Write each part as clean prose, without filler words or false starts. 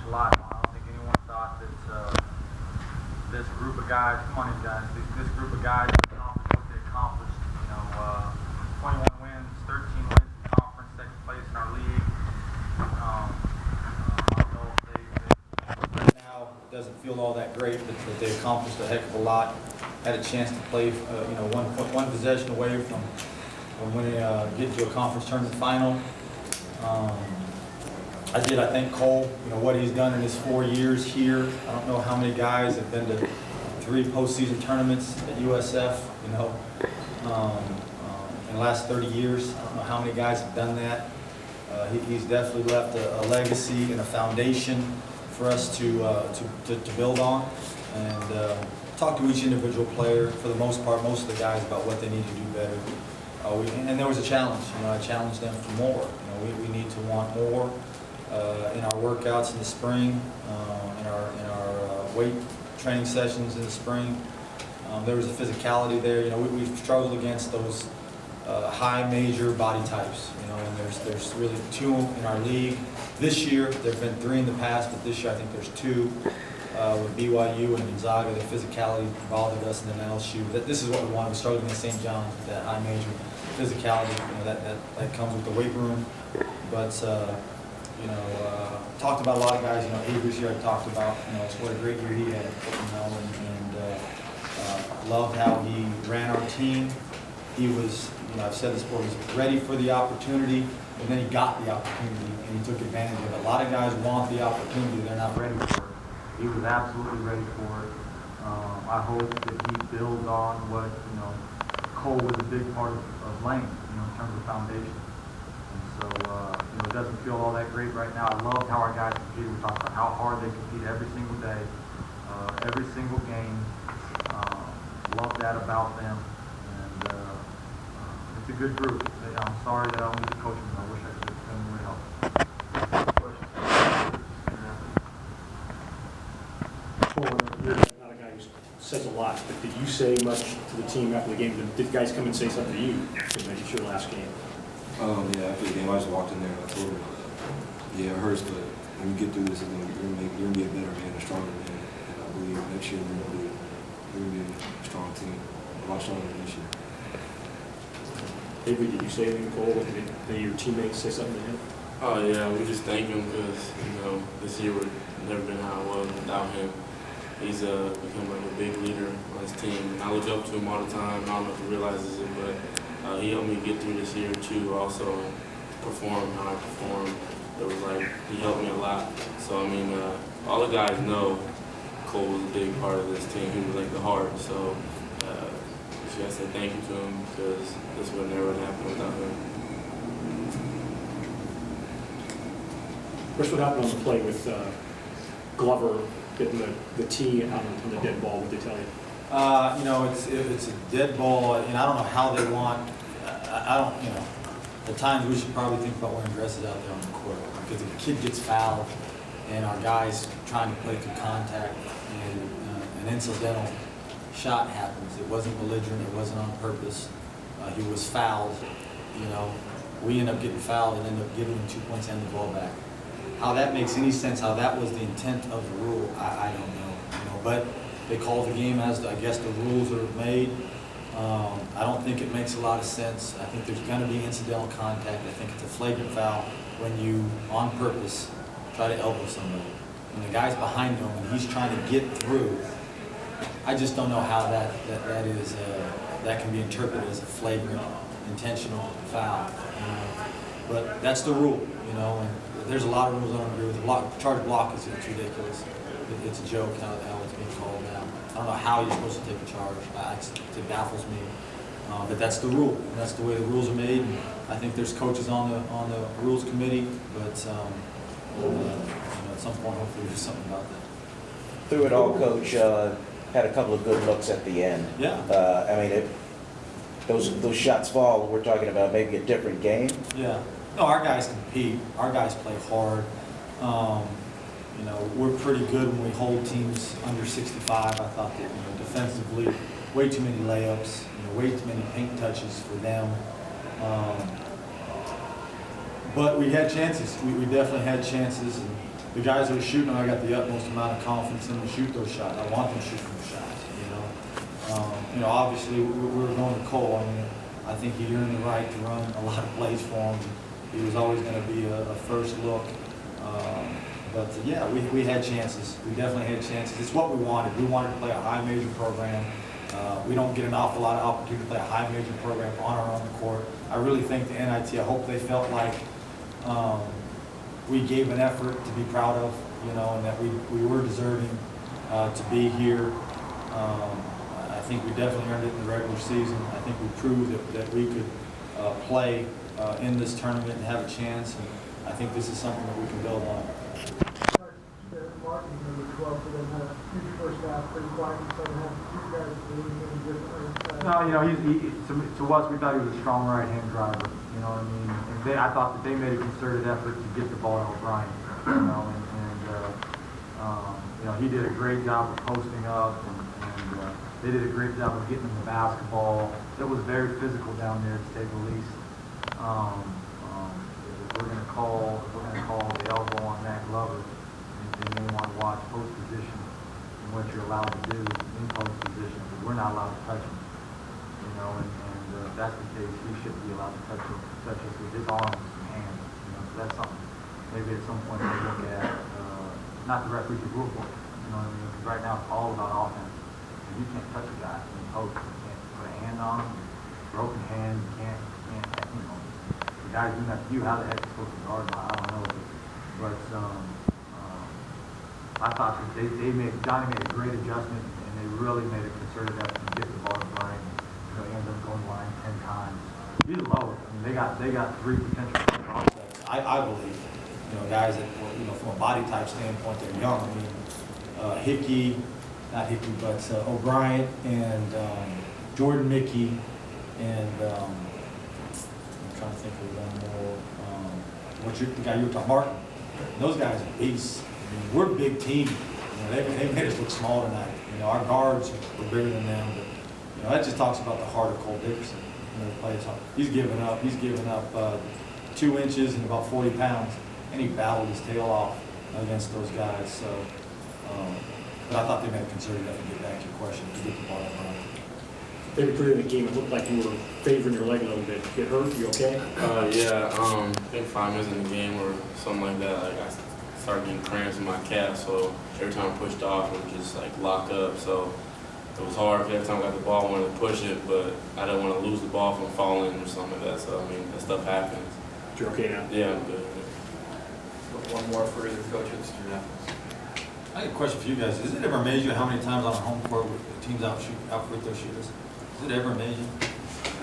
accomplished a lot. I don't think anyone thought that this group of guys, come on in guys, this group of guys accomplished what they accomplished. 21 wins, 13 wins in the conference, second place in our league. I don't know if they right now it doesn't feel all that great, but they accomplished a heck of a lot. Had a chance to play, one possession away from winning, getting to a conference tournament final. I thank Cole, what he's done in his 4 years here. I don't know how many guys have been to 3 postseason tournaments at USF, in the last 30 years. I don't know how many guys have done that. He's definitely left a legacy and a foundation for us to build on, and talk to each individual player, for the most part, most of the guys, about what they need to do better. And there was a challenge. I challenged them for more. We need to want more in our workouts in the spring, in our weight training sessions in the spring. There was a physicality there. We've struggled against those high major body types. And there's really 2 in our league this year. There've been 3 in the past, but this year I think there's 2. With BYU and Gonzaga, the physicality bothered us, and then LSU. This is what we want. We struggled against St. John's with that high major physicality. That comes with the weight room. But talked about a lot of guys. Avery's here. I talked about what a great year he had. And loved how he ran our team. He was, I've said this before, he was ready for the opportunity, and then he got the opportunity, and he took advantage of it. A lot of guys want the opportunity, they're not ready for it. He was absolutely ready for it. I hope that he builds on what, Cole was a big part of Lane, in terms of foundation. And so, it doesn't feel all that great right now. I love how our guys compete. We talked about how hard they compete every single day, every single game. Love that about them. And it's a good group. I'm sorry that I don't get to coach them. I wish I could have done more help. Not a guy who says a lot, but did you say much to the team after the game? Did guys come and say something to you? Because it's your last game. Yeah, after the game, I just walked in there and I told him, yeah, it hurts, but when you get through this, you're going to be a better man, a stronger man. And I believe next year we're going to be a strong team, a lot stronger than this year. Avery, did you say anything to Cole? Did your teammates say something to him? Oh yeah, we just thank him because this year would never been how it was without him. He's become like a big leader on his team, and I look up to him all the time. I don't know if he realizes it, but he helped me get through this year too. Also, perform how I performed. It was like he helped me a lot. So I mean, all the guys know Cole was a big part of this team. He was like the heart. So just gotta say thank you to him because this would never happen without him. Chris, what happened on the play with Glover getting the tee out on the dead ball? What did they tell you? It's a dead ball, and I don't know how they want. I don't, at times we should probably think about wearing dresses out there on the court, because if a kid gets fouled and our guy's trying to play through contact and an incidental shot happens, it wasn't belligerent, it wasn't on purpose, he was fouled, we end up getting fouled and end up giving him 2 points and the ball back. How that makes any sense, how that was the intent of the rule, I don't know. But they called the game as, I guess, the rules are made. I don't think it makes a lot of sense. I think there's going to be incidental contact. I think it's a flagrant foul when you, on purpose, try to elbow somebody. When the guy's behind him and he's trying to get through, I just don't know how that can be interpreted as a flagrant, intentional foul. But that's the rule, and there's a lot of rules I don't agree with. Charge block is ridiculous. It's a joke how it's being called now. I don't know how you're supposed to take a charge. It baffles me. But that's the rule. And that's the way the rules are made. And I think there's coaches on the rules committee, but at some point, hopefully, there's something about that. Through it all, Coach had a couple of good looks at the end. Yeah. Those shots fall. We're talking about maybe a different game. Yeah. No, our guys compete. Our guys play hard. We're pretty good when we hold teams under 65. I thought that defensively, way too many layups, way too many paint touches for them. But we had chances. We definitely had chances, and the guys that are shooting, I got the utmost amount of confidence in them to shoot those shots. I want them to shoot those shots, you know. Obviously, we're going to Cole. I mean, I think he earned the right to run a lot of plays for him. He was always going to be a first look. But yeah, we had chances. We definitely had chances. It's what we wanted. We wanted to play a high major program. We don't get an awful lot of opportunity to play a high major program on our own court. I really think the NIT, I hope they felt like we gave an effort to be proud of, you know, and that we were deserving to be here. I think we definitely earned it in the regular season. I think we proved that we could play in this tournament and have a chance, and I think this is something that we can build on. Martin, number 12, for them, had a huge first half, pretty quiet in the second half. You guys doing anything differently? No, you know, to us, we thought he was a strong right-hand driver. You know what I mean? And I thought that they made a concerted effort to get the ball to O'Brien. You know, you know, he did a great job of posting up, and they did a great job of getting him the basketball. It was very physical down there, to say the least. If we're going to call the elbow on Matt Glover, they may want to watch post position and what you're allowed to do in post position, because we're not allowed to touch him. You know, and if that's the case, he shouldn't be allowed to touch us with his arms and hands. You know, so that's something maybe at some point we look at. Not the referee the rule book. You know what I mean? Because right now it's all about offense. And you can't touch a guy in post. You can't put a hand on him. Broken hand. You can't. You know, the guys doing that to you. How the heck are you supposed to guard him? I don't know. But I thought that Johnny made a great adjustment, and they really made a concerted effort to get the ball to Brian. You know, he ended up going to the line 10 times. He's low. I mean, they got 3 potential offsets. I believe, you know, guys that, you know, from a body type standpoint, they're young. I mean, but O'Brien and Jordan Mickey, and I'm trying to think of one more. The guy you were talking, Martin. Those guys are beasts. I mean, we're a big team. You know, they made us look small tonight. You know, our guards were bigger than them, but you know, that just talks about the heart of Cole Dickinson. You know, the plays hard. He's given up 2 inches and about 40 pounds, and he battled his tail off against those guys. So, but I thought they made a concerted effort to get back to your question, to get the ball up. They were pretty in the game. It looked like you were favoring your leg a little bit. Get hurt? You okay? Yeah, I think 5 minutes in the game or something like that. Like I started getting cramps in my calf, so every time I pushed off, it would just like lock up. So it was hard. Every time I got the ball, I wanted to push it, but I didn't want to lose the ball from falling or something like that. So I mean, that stuff happens. You're okay now? Yeah, I'm good. One more for either coach or the student athletes. I have a question for you guys. Does it ever amaze you how many times on a home court the teams out free throw shooters? Does it ever amaze you?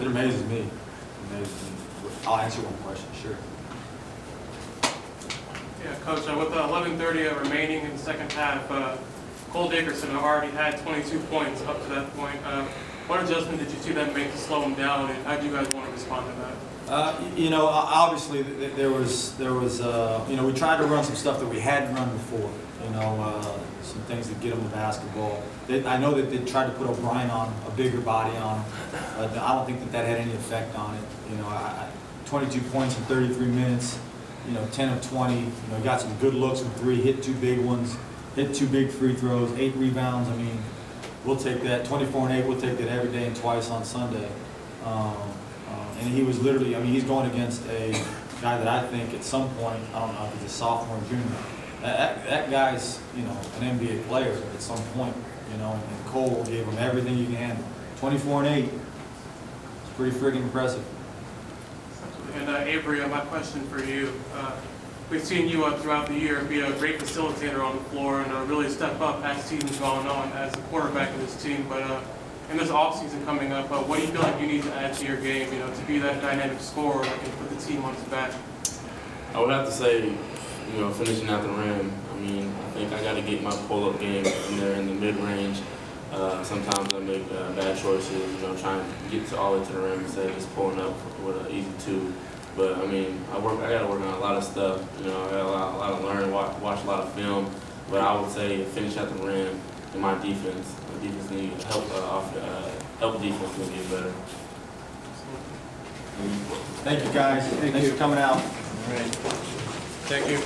It amazes me. It amazes me. I'll answer one question, sure. Yeah, Coach, with 11:30 remaining in the second half, Cole Dickinson already had 22 points up to that point. What adjustment did you see them make to slow him down, and how do you guys want to respond to that? You know, obviously there was you know, we tried to run some stuff that we hadn't run before. You know, some things that get them the basketball. I know that they tried to put O'Brien on a bigger body on him, but I don't think that had any effect on it. You know, 22 points in 33 minutes. You know, 10 of 20. You know, got some good looks from 3. Hit 2 big ones. Hit 2 big free throws. 8 rebounds. I mean, we'll take that. 24 and 8. We'll take that every day and twice on Sunday. And he was literally, I mean, he's going against a guy that I think at some point, I don't know if he's a sophomore or junior, that guy's, you know, an NBA player at some point, you know, and Cole gave him everything you can handle. 24 and 8. It's pretty friggin' impressive. And Avery, my question for you. We've seen you throughout the year be a great facilitator on the floor and really step up as the season's gone on as the quarterback of this team. But in this offseason coming up, what do you feel like you need to add to your game, you know, to be that dynamic scorer that can put the team on its back? I would have to say, you know, finishing at the rim. I mean, I think I got to get my pull-up game in there in the mid-range. Sometimes I make bad choices, you know, trying to get all the way to the rim instead of just pulling up with an easy 2. But I mean, I got to work on a lot of stuff. You know, I got a lot to learn, watch a lot of film. But I would say finish at the rim in my defense. My defense needs help. Help defense to get better. Thank you, guys. Thanks for coming out. All right. Thank you.